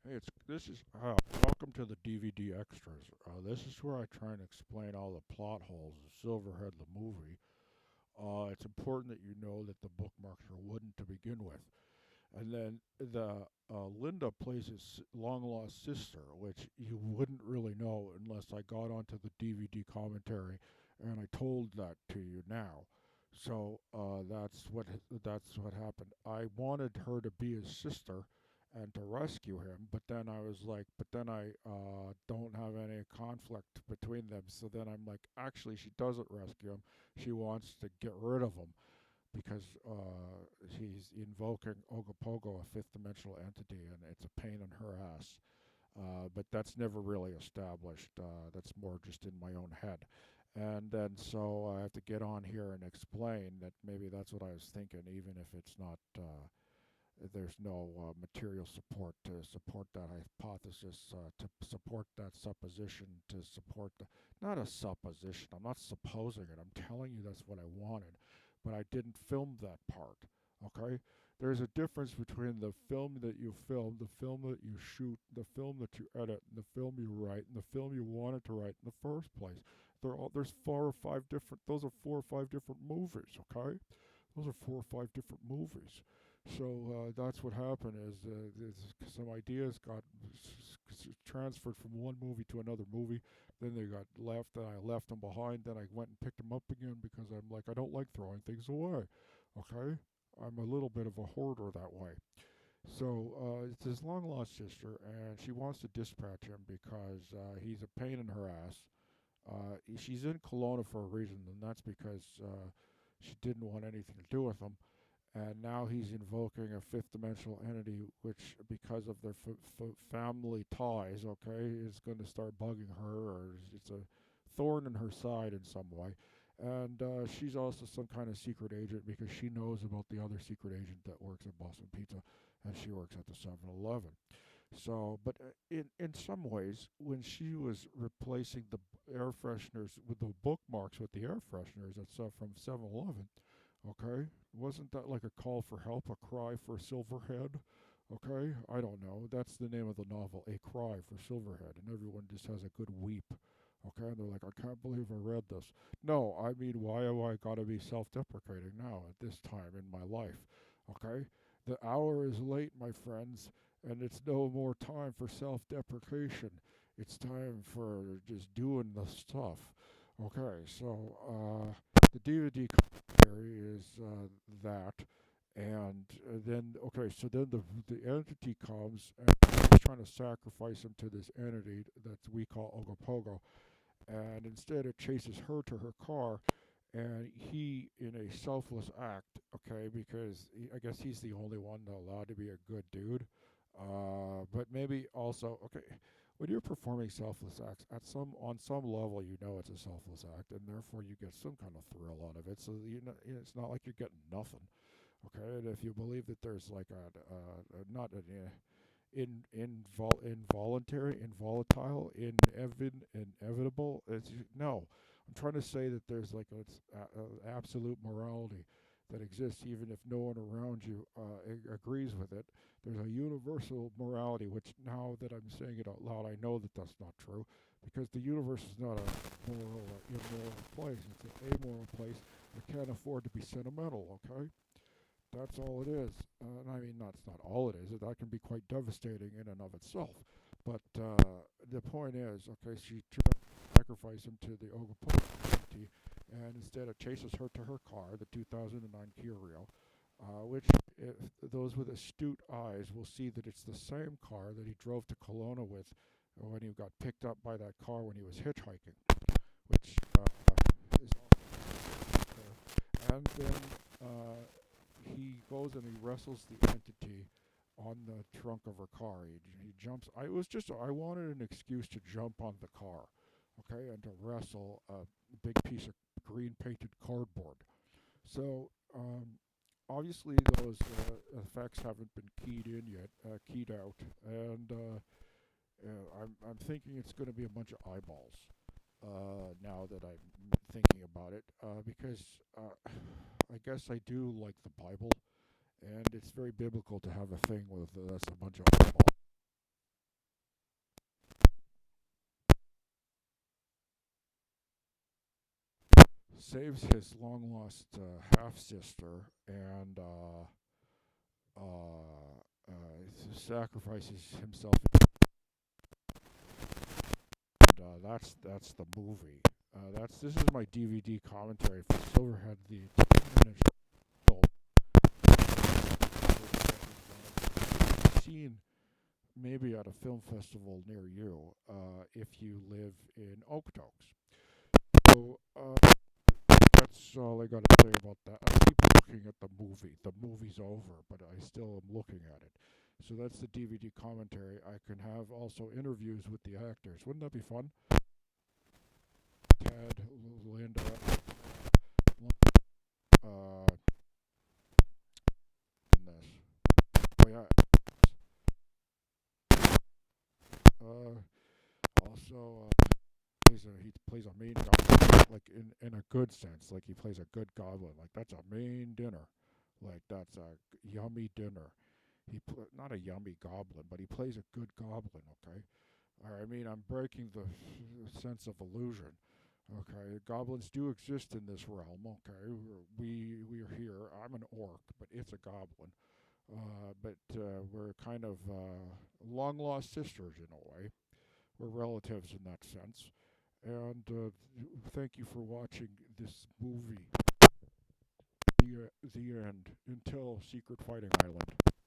Hey, it's this is welcome to the DVD extras. This is where I try and explain all the plot holes of Silverhead the movie. It's important that you know that the bookmarks are wooden to begin with, and then the Linda plays his long lost sister, which you wouldn't really know unless I got onto the DVD commentary and I told that to you now. So that's what happened. I wanted her to be his sister and to rescue him, but then I was like, but then I don't have any conflict between them. So then I'm like, actually, she doesn't rescue him. She wants to get rid of him because he's invoking Ogopogo, a fifth dimensional entity, and it's a pain in her ass. But that's never really established. That's more just in my own head. And then so I have to get on here and explain that maybe that's what I was thinking, even if it's not. There's no material support to support that hypothesis, to support that supposition, to support the. Not a supposition. I'm not supposing it. I'm telling you that's what I wanted, but I didn't film that part. Okay? There's a difference between the film that you film, the film that you shoot, the film that you edit, and the film you write, and the film you wanted to write in the first place. There's 4 or 5 different. Those are 4 or 5 different movies. Okay? Those are 4 or 5 different movies. So that's what happened. Is some ideas got transferred from one movie to another movie. Then they got left, and I left them behind. Then I went and picked them up again because I'm like, I don't like throwing things away. Okay, I'm a little bit of a hoarder that way. So it's his long lost sister, and she wants to dispatch him because he's a pain in her ass. She's in Kelowna for a reason, and that's because she didn't want anything to do with him, and now he's invoking a fifth dimensional entity, which, because of their family ties, okay, is going to start bugging her, or it's a thorn in her side in some way. And she's also some kind of secret agent because she knows about the other secret agent that works at Boston Pizza, and she works at the 7-Eleven. So, but in some ways, when she was replacing the air fresheners with the bookmarks with the air fresheners and stuff from 7-Eleven, okay, wasn't that like a call for help, a cry for Silverhead? Okay, I don't know. That's the name of the novel, A Cry for Silverhead, and everyone just has a good weep. Okay, and they're like, I can't believe I read this. No, I mean, why have I got to be self deprecating now at this time in my life? Okay, the hour is late, my friends, and it's no more time for self deprecation. It's time for just doing the stuff. Okay, so the DVD commentary is that, and then okay, so then the entity comes and he's trying to sacrifice him to this entity that we call Ogopogo, and instead it chases her to her car, and he, in a selfless act, okay, because I guess he's the only one allowed to be a good dude, but maybe also, okay, when you're performing selfless acts, at some on some level, you know it's a selfless act, and therefore you get some kind of thrill out of it. So it's not like you're getting nothing, okay. And if you believe that there's like not an involuntary, involatile, inevitable. It's no. I'm trying to say that there's like absolute morality that exists even if no one around you agrees with it. There's a universal morality, which now that I'm saying it out loud, I know that that's not true, because the universe is not a moral or immoral place. It's an amoral place that can't afford to be sentimental, okay? That's all it is. I mean, that's not all it is. That can be quite devastating in and of itself. But the point is, okay, she tries to sacrifice him to the Ogopogo entity, and instead it chases her to her car, the 2009 Kia Rio, which if those with astute eyes will see that it's the same car that he drove to Kelowna with when he got picked up by that car when he was hitchhiking, which is also and then he goes and he wrestles the entity on the trunk of her car. He jumps. I wanted an excuse to jump on the car, okay, and to wrestle a big piece of green painted cardboard. So obviously those effects haven't been keyed in yet, keyed out, and I'm thinking it's going to be a bunch of eyeballs. Now that I'm thinking about it, because I guess I do like the Bible, and it's very biblical to have a thing with that's a bunch of eyeballs. saves his long lost half sister and sacrifices himself. And that's the movie. That's This is my DVD commentary for Silverhead, the 10-minute film seen maybe at a film festival near you if you live in Okotoks. So that's all I got to say about that. I keep looking at the movie. The movie's over, but I still am looking at it. So that's the DVD commentary. I can have also interviews with the actors. Wouldn't that be fun? Ted, Linda, uh, and this. Oh yeah. Uh, also, he plays a main goblin, like in a good sense, like he plays a good goblin. Like that's a main dinner, like that's a yummy dinner. Not a yummy goblin, but he plays a good goblin. Okay, I mean I'm breaking the sense of illusion. Okay, goblins do exist in this realm. Okay, we're here. I'm an orc, but it's a goblin. But we're kind of long lost sisters in a way. We're relatives in that sense. And thank you for watching this movie. The end. Until Secret Fighting Island.